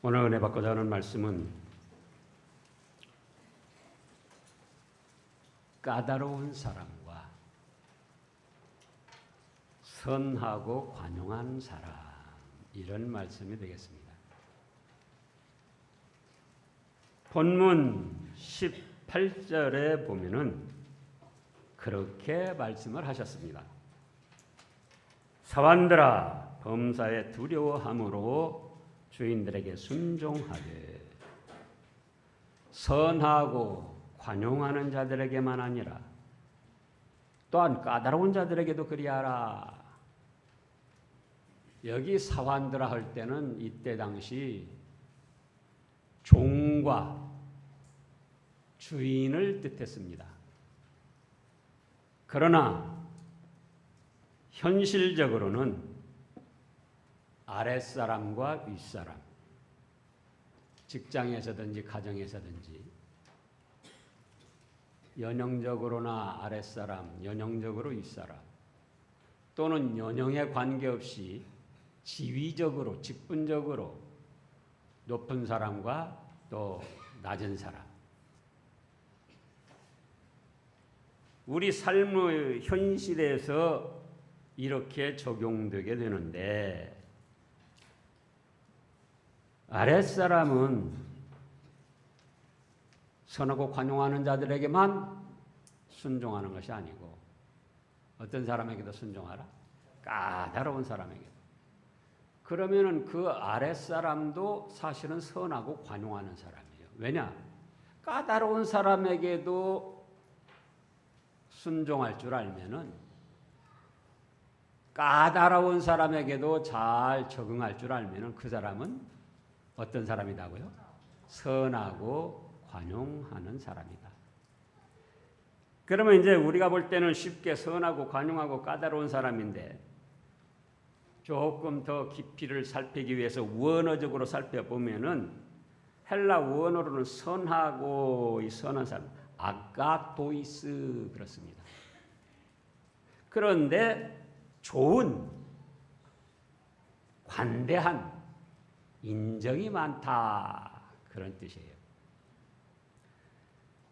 오늘 은혜 받고자 하는 말씀은 까다로운 사람과 선하고 관용한 사람, 이런 말씀이 되겠습니다. 본문 18절에 보면은 그렇게 말씀을 하셨습니다. 사환들아, 범사에 두려워함으로 주인들에게 순종하되 선하고 관용하는 자들에게만 아니라 또한 까다로운 자들에게도 그리하라. 여기 사환들아 할 때는 이때 당시 종과 주인을 뜻했습니다. 그러나 현실적으로는 아랫사람과 윗사람, 직장에서든지 가정에서든지 연형적으로나 아랫사람, 연형적으로 윗사람, 또는 연형에 관계없이 지위적으로, 직분적으로 높은 사람과 또 낮은 사람, 우리 삶의 현실에서 이렇게 적용되게 되는데, 아랫사람은 선하고 관용하는 자들에게만 순종하는 것이 아니고 어떤 사람에게도 순종하라? 까다로운 사람에게도. 그러면은 그 아랫사람도 사실은 선하고 관용하는 사람이에요. 왜냐? 까다로운 사람에게도 순종할 줄 알면은 까다로운 사람에게도 잘 적응할 줄 알면은 그 사람은 어떤 사람이라고요? 선하고 관용하는 사람이다. 그러면 이제 우리가 볼 때는 쉽게 선하고 관용하고 까다로운 사람인데, 조금 더 깊이를 살피기 위해서 원어적으로 살펴보면은 헬라 원어로는 선하고 이 선한 사람, 아가토이스 그렇습니다. 그런데 좋은, 관대한, 인정이 많다, 그런 뜻이에요.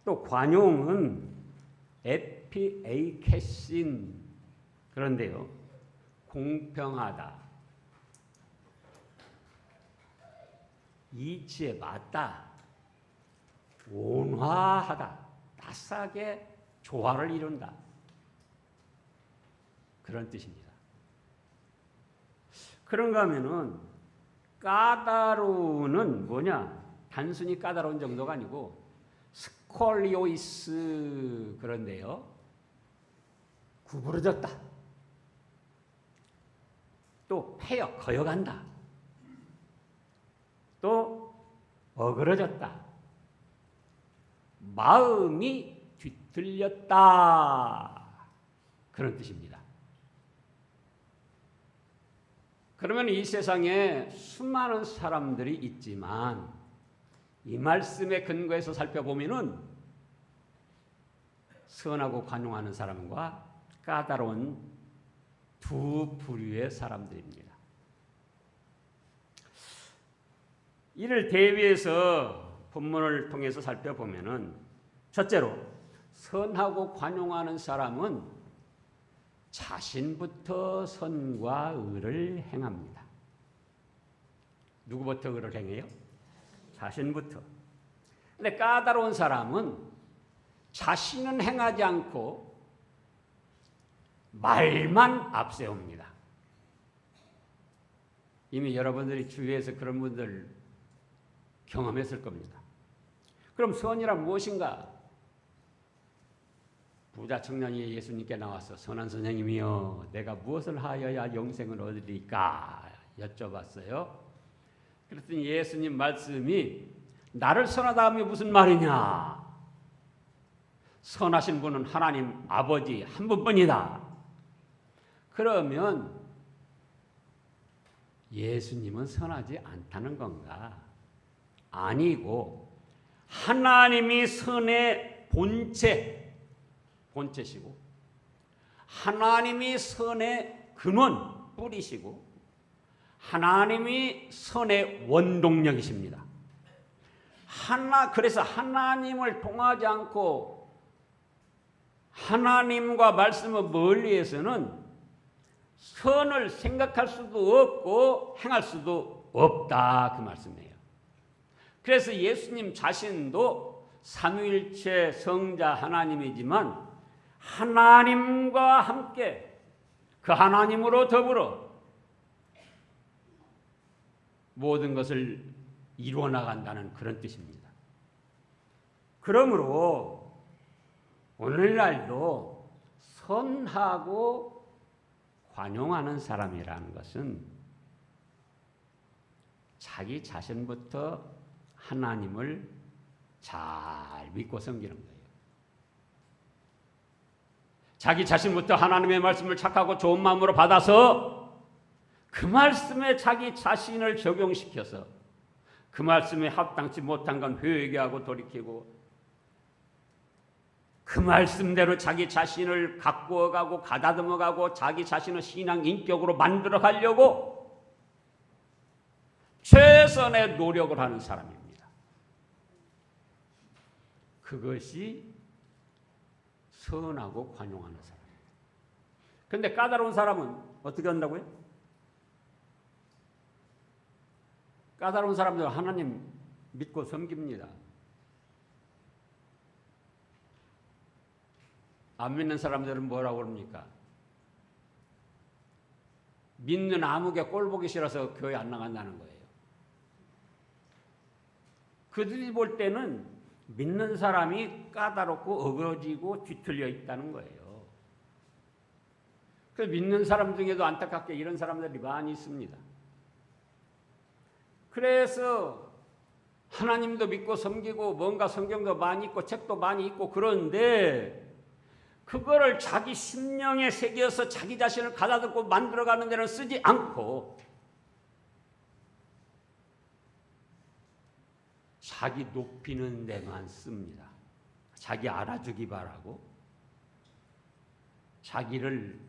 또 관용은 에피에이케신, 그런데요, 공평하다, 이치에 맞다, 온화하다, 따스하게 조화를 이룬다, 그런 뜻입니다. 그런가 하면은 까다로우는 뭐냐? 단순히 까다로운 정도가 아니고 스콜리오이스, 그런데요, 구부러졌다, 또 패여 거여간다, 또 어그러졌다, 마음이 뒤틀렸다, 그런 뜻입니다. 그러면 이 세상에 수많은 사람들이 있지만 이 말씀의 근거에서 살펴보면은 선하고 관용하는 사람과 까다로운 두 부류의 사람들입니다. 이를 대비해서 본문을 통해서 살펴보면은, 첫째로 선하고 관용하는 사람은 자신부터 선과 의를 행합니다. 누구부터 의를 행해요? 자신부터. 근데 까다로운 사람은 자신은 행하지 않고 말만 앞세웁니다. 이미 여러분들이 주위에서 그런 분들 경험했을 겁니다. 그럼 선이란 무엇인가? 부자 청년이 예수님께 나와서 선한 선생님이여, 내가 무엇을 하여야 영생을 얻으리까 여쭤봤어요. 그랬더니 예수님 말씀이 나를 선하다 하며 무슨 말이냐? 선하신 분은 하나님 아버지 한 분뿐이다. 그러면 예수님은 선하지 않다는 건가? 아니고 하나님이 선의 본체시고 하나님이 선의 근원, 뿌리시고 하나님이 선의 원동력이십니다. 그래서 하나님을 통하지 않고 하나님과 말씀을 멀리해서는 선을 생각할 수도 없고 행할 수도 없다, 그 말씀이에요. 그래서 예수님 자신도 삼위일체 성자 하나님이지만 하나님과 함께 그 하나님으로 더불어 모든 것을 이루어 나간다는 그런 뜻입니다. 그러므로 오늘날도 선하고 관용하는 사람이라는 것은 자기 자신부터 하나님을 잘 믿고 섬기는 거예요. 자기 자신부터 하나님의 말씀을 착하고 좋은 마음으로 받아서 그 말씀에 자기 자신을 적용시켜서 그 말씀에 합당치 못한 건 회개하고 돌이키고 그 말씀대로 자기 자신을 가꾸어가고 가다듬어가고 자기 자신을 신앙 인격으로 만들어 가려고 최선의 노력을 하는 사람입니다. 그것이 선하고 관용하는 사람입니다. 그런데 까다로운 사람은 어떻게 한다고요? 까다로운 사람들은 하나님 믿고 섬깁니다. 안 믿는 사람들은 뭐라고 그럽니까? 믿는 아무개 꼴 보기 싫어서 교회 안 나간다는 거예요. 그들이 볼 때는 믿는 사람이 까다롭고 어그러지고 뒤틀려 있다는 거예요. 그 믿는 사람 중에도 안타깝게 이런 사람들이 많이 있습니다. 그래서 하나님도 믿고 섬기고 뭔가 성경도 많이 읽고 책도 많이 읽고 그런데 그거를 자기 심령에 새겨서 자기 자신을 가다듬고 만들어가는 데는 쓰지 않고 자기 높이는 데만 씁니다. 자기 알아주기 바라고 자기를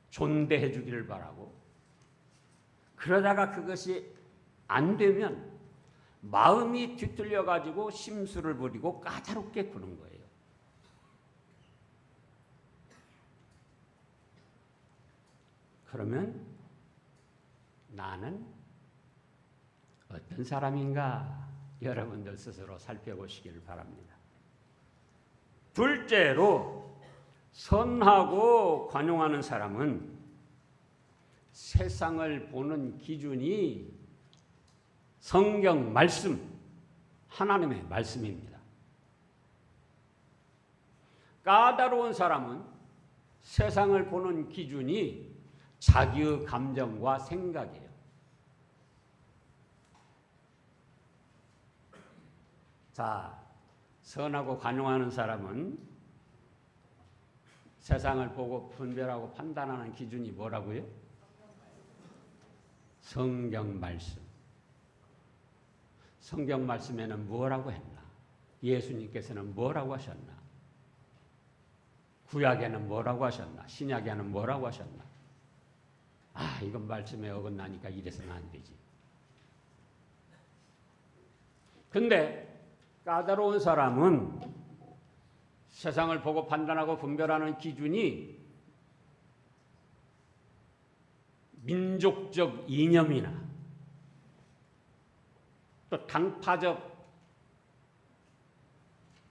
존대해 주기를 바라고 그러다가 그것이 안 되면 마음이 뒤틀려 가지고 심술을 부리고 까다롭게 구는 거예요. 그러면 나는 어떤 사람인가 여러분들 스스로 살펴보시기를 바랍니다. 둘째로 선하고 관용하는 사람은 세상을 보는 기준이 성경 말씀, 하나님의 말씀입니다. 까다로운 사람은 세상을 보는 기준이 자기의 감정과 생각이에요. 자, 선하고 관용하는 사람은 세상을 보고 분별하고 판단하는 기준이 뭐라고요? 성경 말씀. 성경 말씀에는 뭐라고 했나? 예수님께서는 뭐라고 하셨나? 구약에는 뭐라고 하셨나? 신약에는 뭐라고 하셨나? 아, 이건 말씀에 어긋나니까 이래서는 안 되지. 근데 까다로운 사람은 세상을 보고 판단하고 분별하는 기준이 민족적 이념이나 또 당파적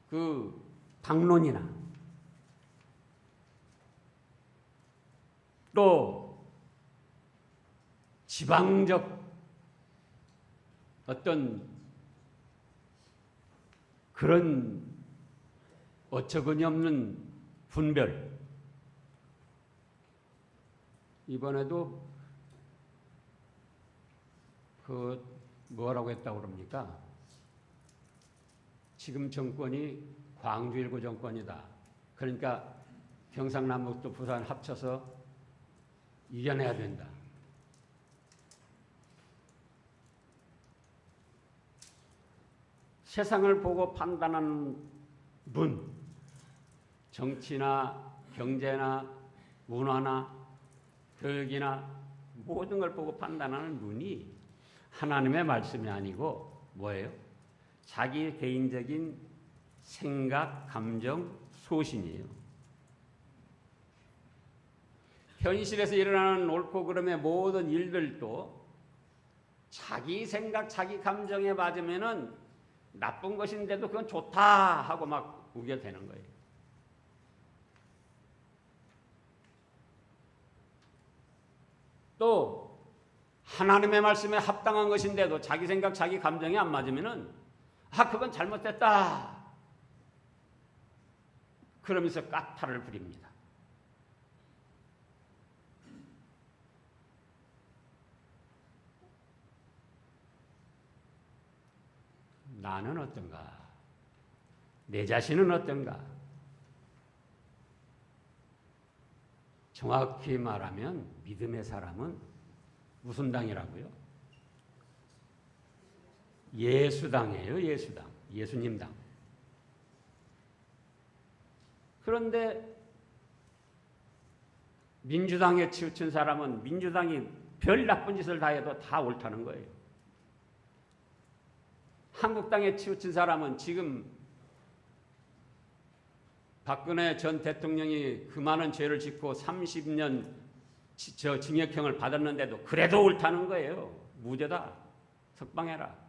그 당론이나 또 지방적 어떤 그런 어처구니 없는 분별. 이번에도 그 뭐라고 했다고 그럽니까? 지금 정권이 광주 1구 정권이다. 그러니까 경상남북도 부산 합쳐서 이겨내야 된다. 세상을 보고 판단하는 분, 정치나 경제나 문화나 교육이나 모든 걸 보고 판단하는 눈이 하나님의 말씀이 아니고 뭐예요? 자기 개인적인 생각, 감정, 소신이에요. 현실에서 일어나는 옳고 그름의 모든 일들도 자기 생각, 자기 감정에 맞으면은 나쁜 것인데도 그건 좋다 하고 막 우겨대는 거예요. 또 하나님의 말씀에 합당한 것인데도 자기 생각, 자기 감정이 안 맞으면은 그건 잘못됐다. 그러면서 까탈을 부립니다. 나는 어떤가? 내 자신은 어떤가? 정확히 말하면 믿음의 사람은 무슨 당이라고요? 예수당이에요. 예수당. 예수님 당. 그런데 민주당에 치우친 사람은 민주당이 별 나쁜 짓을 다 해도 다 옳다는 거예요. 한국당에 치우친 사람은 지금 박근혜 전 대통령이 그 많은 죄를 짓고 30년 징역형을 받았는데도 그래도 옳다는 거예요. 무죄다. 석방해라.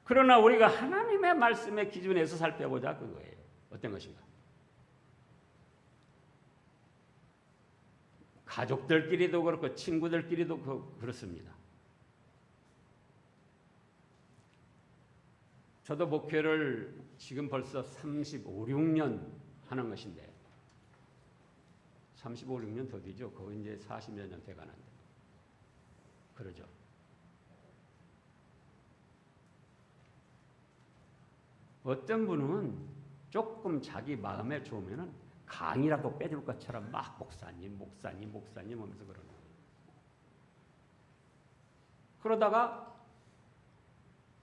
그러나 우리가 하나님의 말씀의 기준에서 살펴보자 그거예요. 어떤 것인가? 가족들끼리도 그렇고 친구들끼리도 그렇습니다. 저도 목회를 지금 벌써 35, 6년 하는 것인데 35, 6년 더 되죠. 거의 이제 40여 년 돼가는데 그러죠. 어떤 분은 조금 자기 마음에 좋으면은 강이라도 빼줄 것처럼 막 목사님 하면서 그러는 거예요. 그러다가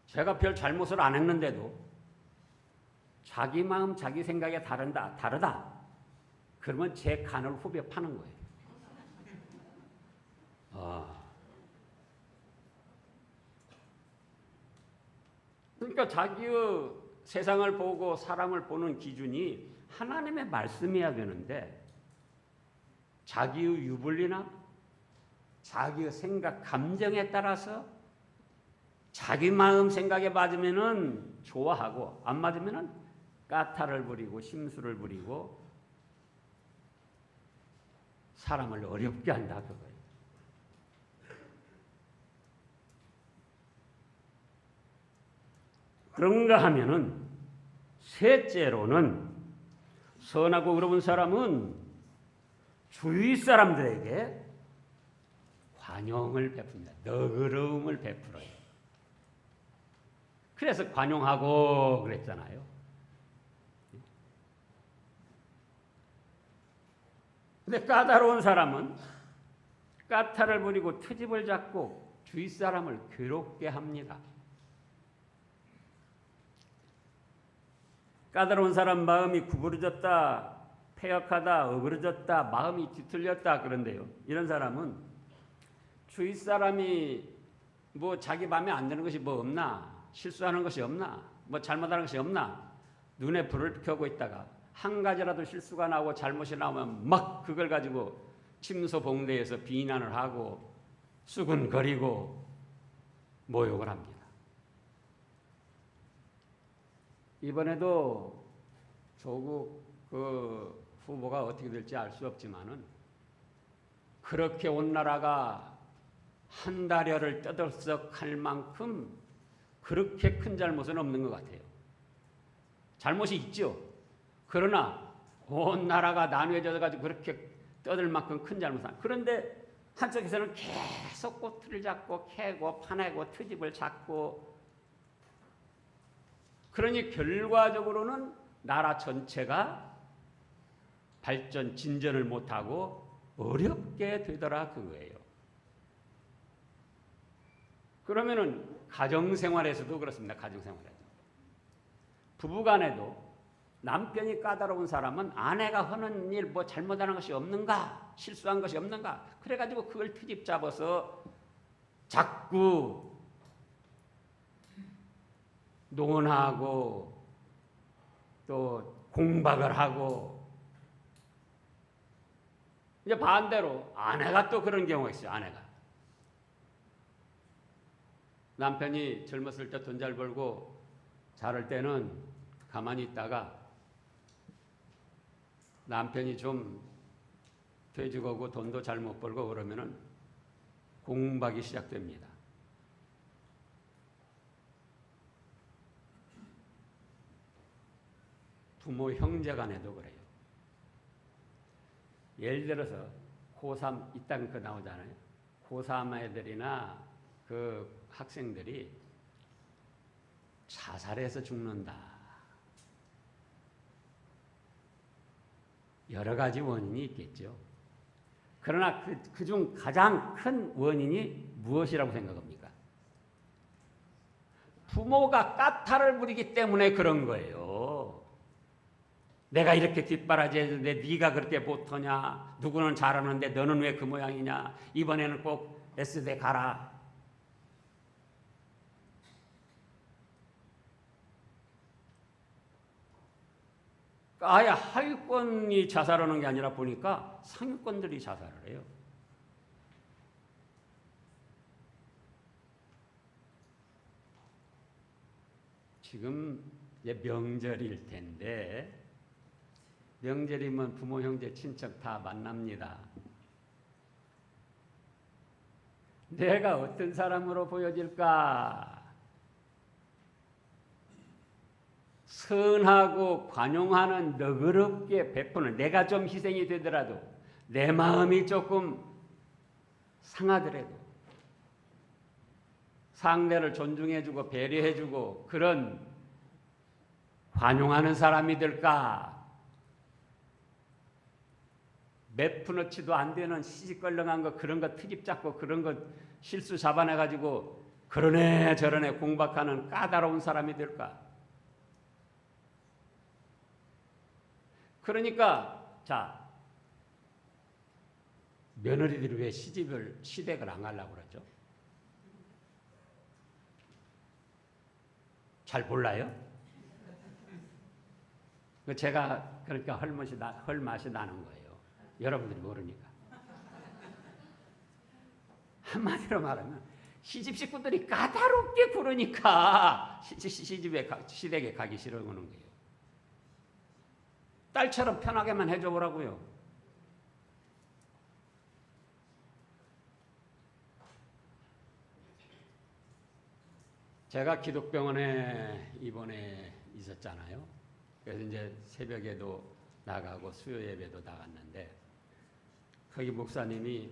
제가 별 잘못을 안 했는데도 자기 마음, 자기 생각에 다르다. 그러면 제 간을 후벼 파는 거예요. 그러니까 자기의 세상을 보고 사람을 보는 기준이 하나님의 말씀이어야 되는데 자기의 유불리나 자기의 생각, 감정에 따라서 자기 마음 생각에 맞으면은 좋아하고 안 맞으면은 까탈을 부리고 심술을 부리고 사람을 어렵게 한다 그거예요. 그런가 하면은 셋째로는 선하고 의로운 사람은 주위 사람들에게 관용을 베풉니다. 너그러움을 베풀어요. 그래서 관용하고 그랬잖아요. 근데 까다로운 사람은 까탈을 부리고 트집을 잡고 주위 사람을 괴롭게 합니다. 까다로운 사람 마음이 구부러졌다, 패역하다, 어그러졌다, 마음이 뒤틀렸다 그런데요. 이런 사람은 주위 사람이 뭐 자기 마음에 안 드는 것이 뭐 없나, 실수하는 것이 없나, 뭐 잘못하는 것이 없나, 눈에 불을 켜고 있다가 한 가지라도 실수가 나오고 잘못이 나오면 막 그걸 가지고 침소봉대에서 비난을 하고 수군거리고 모욕을 합니다. 이번에도 조국 그 후보가 어떻게 될지 알 수 없지만은 그렇게 온 나라가 한 달여를 떠들썩할 만큼 그렇게 큰 잘못은 없는 것 같아요. 잘못이 있죠. 그러나 온 나라가 나뉘어져 가지고 그렇게 떠들 만큼 큰 잘못은. 그런데 한쪽에서는 계속 꼬투리를 잡고 캐고 파내고 트집을 잡고, 그러니 결과적으로는 나라 전체가 발전, 진전을 못하고 어렵게 되더라 그거예요. 그러면은 가정생활에서도 그렇습니다. 가정생활에도. 부부간에도 남편이 까다로운 사람은 아내가 하는 일 뭐 잘못하는 것이 없는가? 실수한 것이 없는가? 그래가지고 그걸 트집 잡아서 자꾸 논하고 또 공박을 하고, 이제 반대로 아내가 또 그런 경우가 있어요. 아내가 남편이 젊었을 때 돈 잘 벌고 자랄 때는 가만히 있다가 남편이 좀 퇴직하고 돈도 잘 못 벌고 그러면은 공박이 시작됩니다. 부모 형제 간에도 그래요. 예를 들어서 고3 이딴 거 나오잖아요. 고3 애들이나 그 학생들이 자살해서 죽는다. 여러 가지 원인이 있겠죠. 그러나 그중 가장 큰 원인이 무엇이라고 생각합니까? 부모가 까탈을 부리기 때문에 그런 거예요. 내가 이렇게 뒷바라지 했는데 네가 그렇게 못하냐? 누구는 잘하는데 너는 왜 그 모양이냐? 이번에는 꼭 S대 가라. 아예 하위권이 자살하는 게 아니라 보니까 상위권들이 자살을 해요. 지금 이제 명절일 텐데, 명절이면 부모, 형제, 친척 다 만납니다. 내가 어떤 사람으로 보여질까? 선하고 관용하는, 너그럽게 베푸는, 내가 좀 희생이 되더라도 내 마음이 조금 상하더라도 상대를 존중해주고 배려해주고 그런 관용하는 사람이 될까? 몇 푼어치도 안 되는 시시껄렁한 거, 그런 거 트집 잡고 그런 거 실수 잡아내가지고 그러네 저러네 공박하는 까다로운 사람이 될까? 그러니까 자, 며느리들이 왜 시댁을 안 가려고 그러죠? 잘 몰라요? 제가 그러니까 헐 맛이 나는 거예요. 여러분들이 모르니까. 한마디로 말하면 시집 식구들이 까다롭게 굴으니까 시댁에 가기 싫어하는 거예요. 딸처럼 편하게만 해줘 보라고요. 제가 기독병원에 입원해 있었잖아요. 그래서 이제 새벽에도 나가고 수요 예배도 나갔는데 거기 목사님이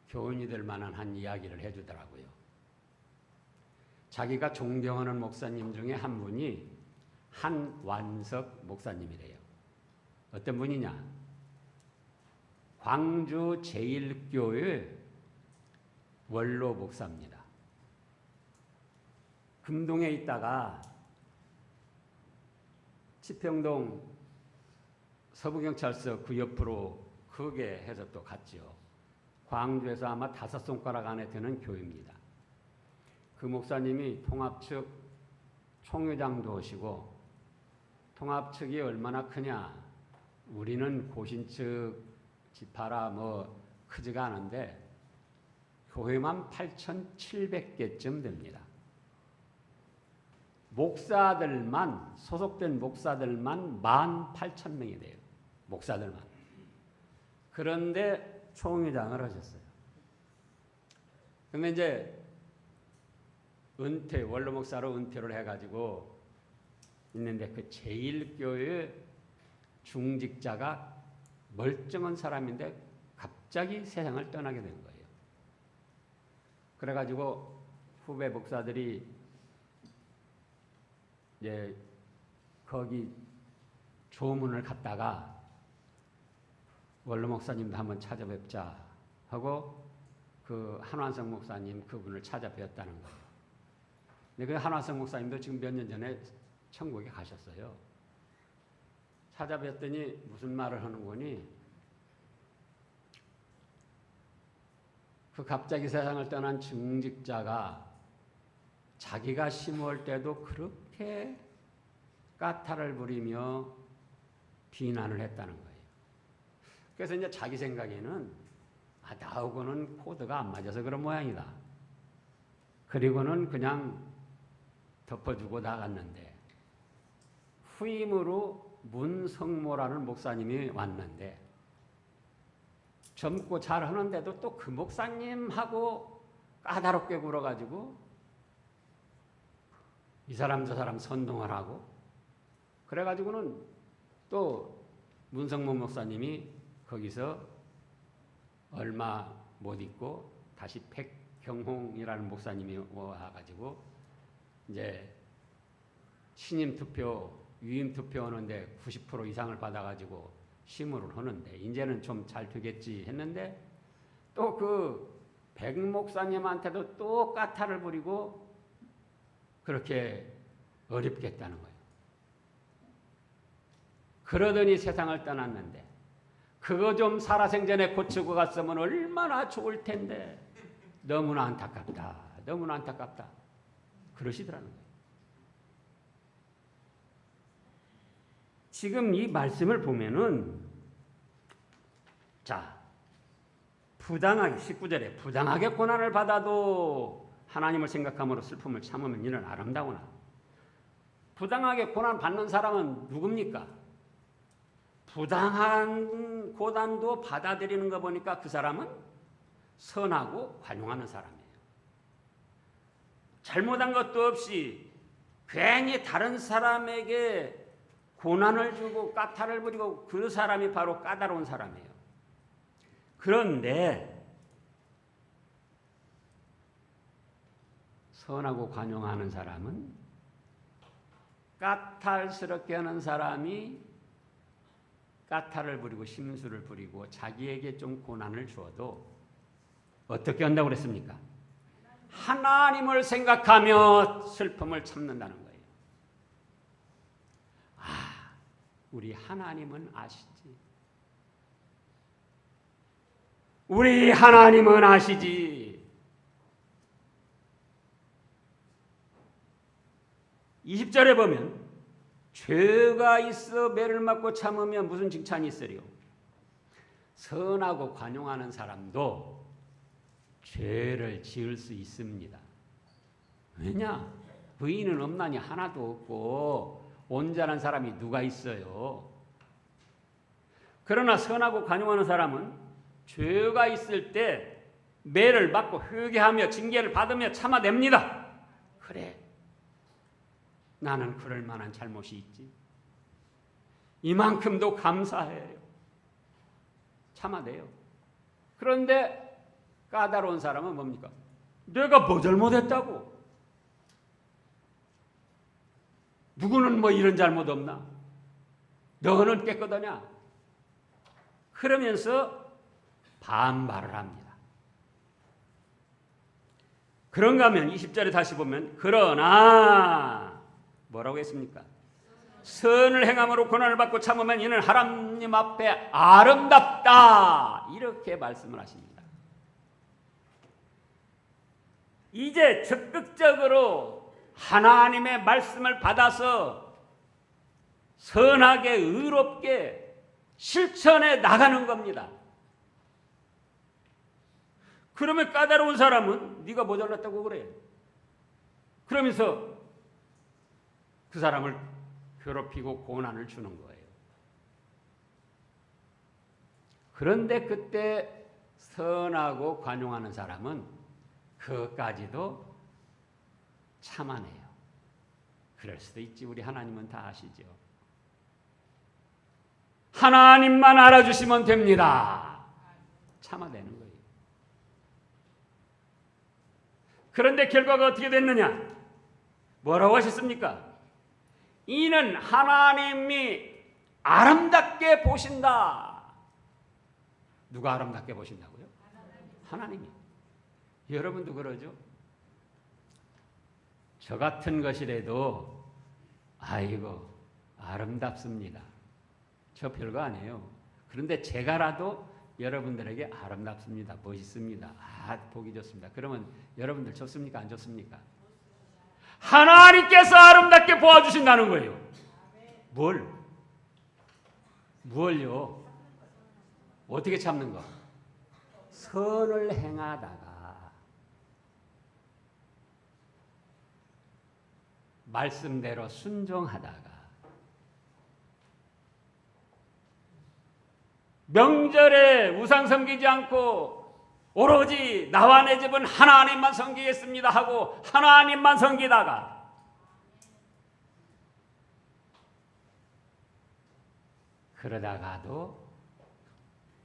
교훈이 될 만한 한 이야기를 해주더라고요. 자기가 존경하는 목사님 중에 한 분이 한완석 목사님이래요. 어떤 분이냐? 광주 제1교회 원로 목사입니다. 금동에 있다가 치평동 서부경찰서 그 옆으로 크게 해서 또 갔죠. 광주에서 아마 5손가락 안에 드는 교회입니다. 그 목사님이 통합 측 총회장도 하시고, 통합 측이 얼마나 크냐? 우리는 고신 측 지파라 뭐 크지가 않은데 교회만 8,700개쯤 됩니다. 목사들만, 소속된 목사들만 18,000명이 돼요. 목사들만. 그런데 총회장을 하셨어요. 그런데 이제 원로 목사로 은퇴를 해가지고 있는데 그 제1교회 중직자가 멀쩡한 사람인데 갑자기 세상을 떠나게 된 거예요. 그래가지고 후배 목사들이 이제 거기 조문을 갔다가 원로 목사님도 한번 찾아뵙자 하고 그 한완성 목사님 그분을 찾아뵈었다는 거예요. 근데 그 한화성 목사님도 지금 몇 년 전에 천국에 가셨어요. 찾아뵀더니 무슨 말을 하는 거니? 그 갑자기 세상을 떠난 중직자가 자기가 심을 때도 그렇게 까탈을 부리며 비난을 했다는 거예요. 그래서 이제 자기 생각에는 나하고는 코드가 안 맞아서 그런 모양이다. 그리고는 그냥 덮어주고 나갔는데 후임으로 문성모라는 목사님이 왔는데 젊고 잘하는데도 또 그 목사님하고 까다롭게 굴어가지고 이 사람 저 사람 선동을 하고 그래가지고는 또 문성모 목사님이 거기서 얼마 못 있고 다시 백경홍이라는 목사님이 와가지고 이제 신임 투표, 위임 투표 하는데 90% 이상을 받아가지고 심의를 하는데 이제는 좀 잘 되겠지 했는데 또 그 백 목사님한테도 또 까탈을 부리고 그렇게 어렵게 했다는 거예요. 그러더니 세상을 떠났는데 그거 좀 살아생전에 고치고 갔으면 얼마나 좋을 텐데 너무나 안타깝다. 너무나 안타깝다. 그러시더라는 거예요. 지금 이 말씀을 보면은 자 부당하게 19절에 부당하게 고난을 받아도 하나님을 생각함으로 슬픔을 참으면 이는 아름다우나 부당하게 고난 받는 사람은 누굽니까? 부당한 고난도 받아들이는 거 보니까 그 사람은 선하고 관용하는 사람이에요. 잘못한 것도 없이 괜히 다른 사람에게 고난을 주고 까탈을 부리고 그 사람이 바로 까다로운 사람이에요. 그런데 선하고 관용하는 사람은 까탈스럽게 하는 사람이 까탈을 부리고 심술을 부리고 자기에게 좀 고난을 주어도 어떻게 한다고 그랬습니까? 하나님을 생각하며 슬픔을 참는다는 거예요. 우리 하나님은 아시지. 우리 하나님은 아시지. 20절에 보면 죄가 있어 매를 맞고 참으면 무슨 칭찬이 있으리요? 선하고 관용하는 사람도 죄를 지을 수 있습니다. 왜냐? 의인은 없나니 하나도 없고 온전한 사람이 누가 있어요? 그러나 선하고 관용하는 사람은 죄가 있을 때 매를 맞고 회개하며 징계를 받으며 참아냅니다. 그래, 나는 그럴 만한 잘못이 있지. 이만큼도 감사해요. 참아내요. 그런데 까다로운 사람은 뭡니까? 내가 뭐 잘못했다고? 누구는 뭐 이런 잘못 없나? 너는 깨끗하냐? 그러면서 반발을 합니다. 그런가 하면 20절에 다시 보면 그러나 뭐라고 했습니까? 선을 행함으로 고난을 받고 참으면 이는 하나님 앞에 아름답다. 이렇게 말씀을 하십니다. 이제 적극적으로 하나님의 말씀을 받아서 선하게 의롭게 실천해 나가는 겁니다. 그러면 까다로운 사람은 네가 모자랐다고 그래. 그러면서 그 사람을 괴롭히고 고난을 주는 거예요. 그런데 그때 선하고 관용하는 사람은 그것까지도 참아내요. 그럴 수도 있지. 우리 하나님은 다 아시죠. 하나님만 알아주시면 됩니다. 참아내는 거예요. 그런데 결과가 어떻게 됐느냐? 뭐라고 하셨습니까? 이는 하나님이 아름답게 보신다. 누가 아름답게 보신다고요? 하나님이. 여러분도 그러죠? 저 같은 것이라도 아이고 아름답습니다. 저 별거 아니에요. 그런데 제가라도 여러분들에게 아름답습니다. 멋있습니다. 보기 좋습니다. 그러면 여러분들 좋습니까? 안 좋습니까? 하나님께서 아름답게 보아주신다는 거예요. 뭘요? 어떻게 참는 거? 선을 행하다가 말씀대로 순종하다가 명절에 우상 섬기지 않고 오로지 나와 내 집은 하나님만 섬기겠습니다 하고 하나님만 섬기다가 그러다가도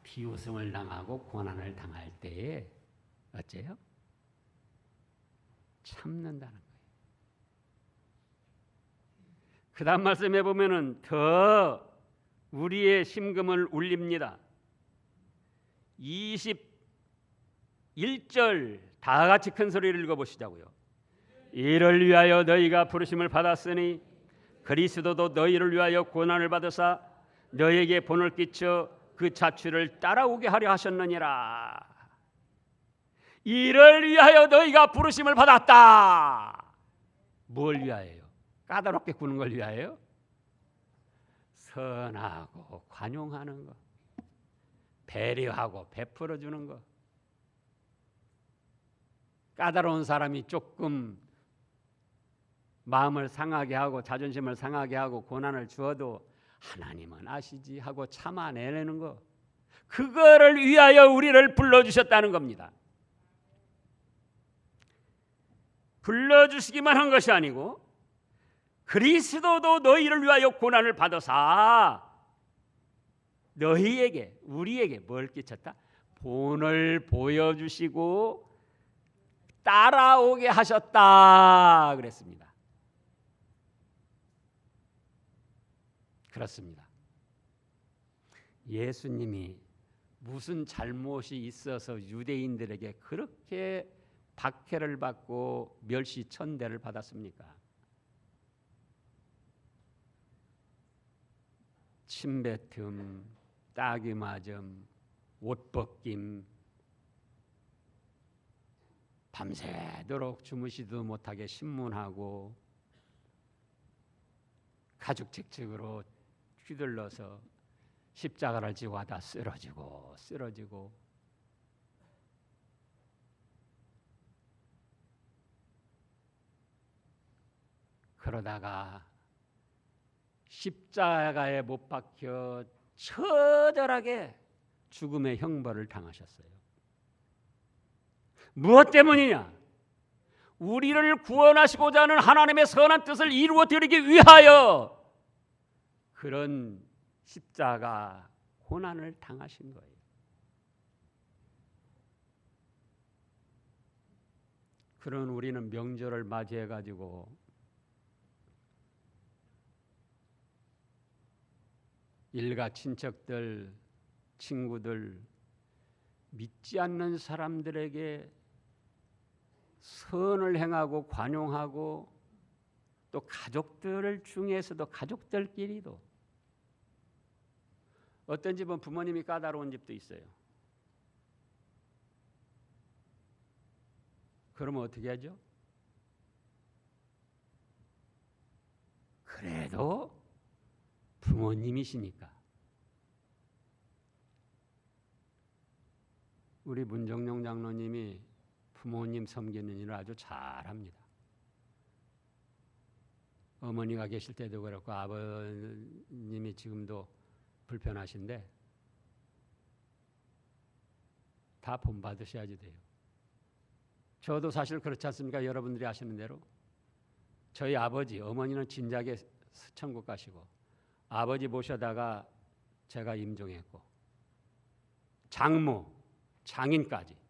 비웃음을 당하고 고난을 당할 때에 어째요? 참는다는 거예요. 그 다음 말씀해 보면은 더 우리의 심금을 울립니다. 21절 다 같이 큰 소리를 읽어보시자고요. 이를 위하여 너희가 부르심을 받았으니 그리스도도 너희를 위하여 고난을 받으사 너희에게 본을 끼쳐 그 자취를 따라오게 하려 하셨느니라. 이를 위하여 너희가 부르심을 받았다. 뭘 위하여요? 까다롭게 구는 걸 위하여요? 선하고 관용하는 것, 배려하고 베풀어 주는 것. 까다로운 사람이 조금 마음을 상하게 하고 자존심을 상하게 하고 고난을 주어도 하나님은 아시지 하고 참아내는 거, 그거를 위하여 우리를 불러주셨다는 겁니다. 불러주시기만 한 것이 아니고 그리스도도 너희를 위하여 고난을 받으사 너희에게 우리에게 뭘 끼쳤다? 본을 보여주시고 따라오게 하셨다 그랬습니다. 그렇습니다. 예수님이 무슨 잘못이 있어서 유대인들에게 그렇게 박해를 받고 멸시천대를 받았습니까? 침뱉음, 따귀 맞음, 옷 벗김, 밤새도록 주무시도 못하게 신문하고 가죽 책책으로 휘둘러서 십자가를 지고 하다 쓰러지고 그러다가 십자가에 못 박혀 처절하게 죽음의 형벌을 당하셨어요. 무엇 때문이냐? 우리를 구원하시고자 하는 하나님의 선한 뜻을 이루어 드리기 위하여 그런 십자가 고난을 당하신 거예요. 그런 우리는 명절을 맞이해 가지고 일가 친척들, 친구들, 믿지 않는 사람들에게 선을 행하고 관용하고 또 가족들 중에서도 가족들끼리도 어떤 집은 부모님이 까다로운 집도 있어요. 그러면 어떻게 하죠? 그래도 부모님이시니까 우리 문정용 장로님이 부모님 섬기는 일을 아주 잘합니다. 어머니가 계실 때도 그렇고 아버님이 지금도 불편하신데 다 본받으셔야지 돼요. 저도 사실 그렇지 않습니까? 여러분들이 아시는 대로 저희 아버지, 어머니는 진작에 천국 가시고 아버지 모셔다가 제가 임종했고 장모, 장인까지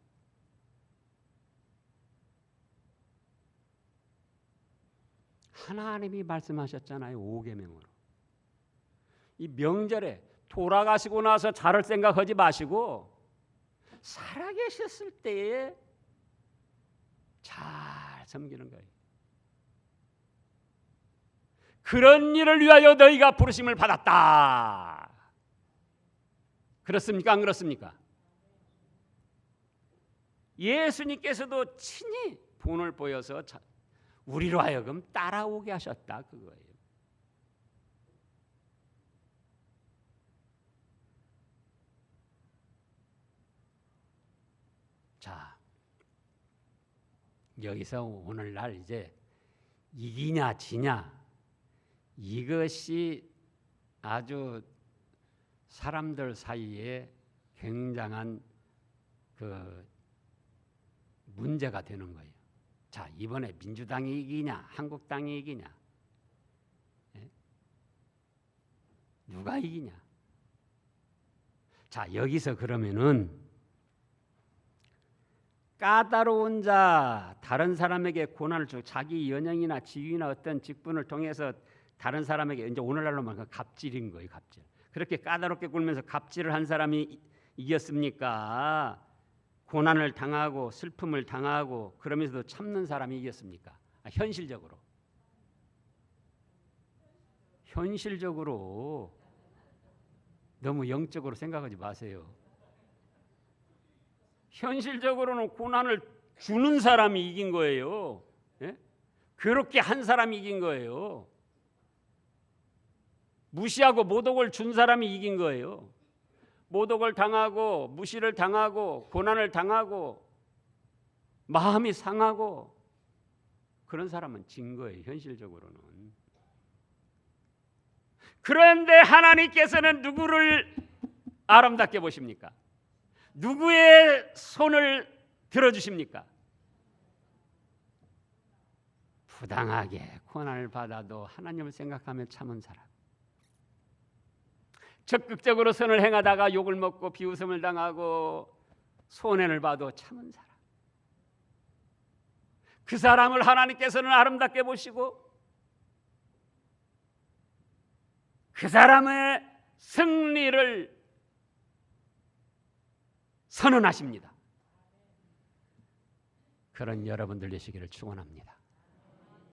하나님이 말씀하셨잖아요. 5계명으로. 이 명절에 돌아가시고 나서 자를 생각하지 마시고 살아계셨을 때에 잘 섬기는 거예요. 그런 일을 위하여 너희가 부르심을 받았다. 그렇습니까? 안 그렇습니까? 예수님께서도 친히 본을 보여서 우리로 하여금 따라오게 하셨다 그거예요. 자, 여기서 오늘날 이제 이기냐 지냐 이것이 아주 사람들 사이에 굉장한 그 문제가 되는 거예요. 자, 이번에 민주당이 이기냐 한국당이 이기냐, 예? 누가 이기냐? 자, 여기서 그러면은 까다로운 자, 다른 사람에게 고난을 주고 자기 연영이나 지위나 어떤 직분을 통해서 다른 사람에게, 이제 오늘날로 말하면 갑질인 거예요. 갑질. 그렇게 까다롭게 굴면서 갑질을 한 사람이 이겼습니까? 고난을 당하고 슬픔을 당하고 그러면서도 참는 사람이 이겼습니까? 현실적으로 너무 영적으로 생각하지 마세요. 현실적으로는 고난을 주는 사람이 이긴 거예요. 예? 그렇게 한 사람이 이긴 거예요. 무시하고 모독을 준 사람이 이긴 거예요. 모독을 당하고 무시를 당하고 고난을 당하고 마음이 상하고 그런 사람은 진 거예요. 현실적으로는. 그런데 하나님께서는 누구를 아름답게 보십니까? 누구의 손을 들어주십니까? 부당하게 고난을 받아도 하나님을 생각하며 참은 사람, 적극적으로 선을 행하다가 욕을 먹고 비웃음을 당하고 손해를 봐도 참은 사람, 그 사람을 하나님께서는 아름답게 보시고 그 사람의 승리를 선언하십니다. 그런 여러분들 되시기를 축원합니다.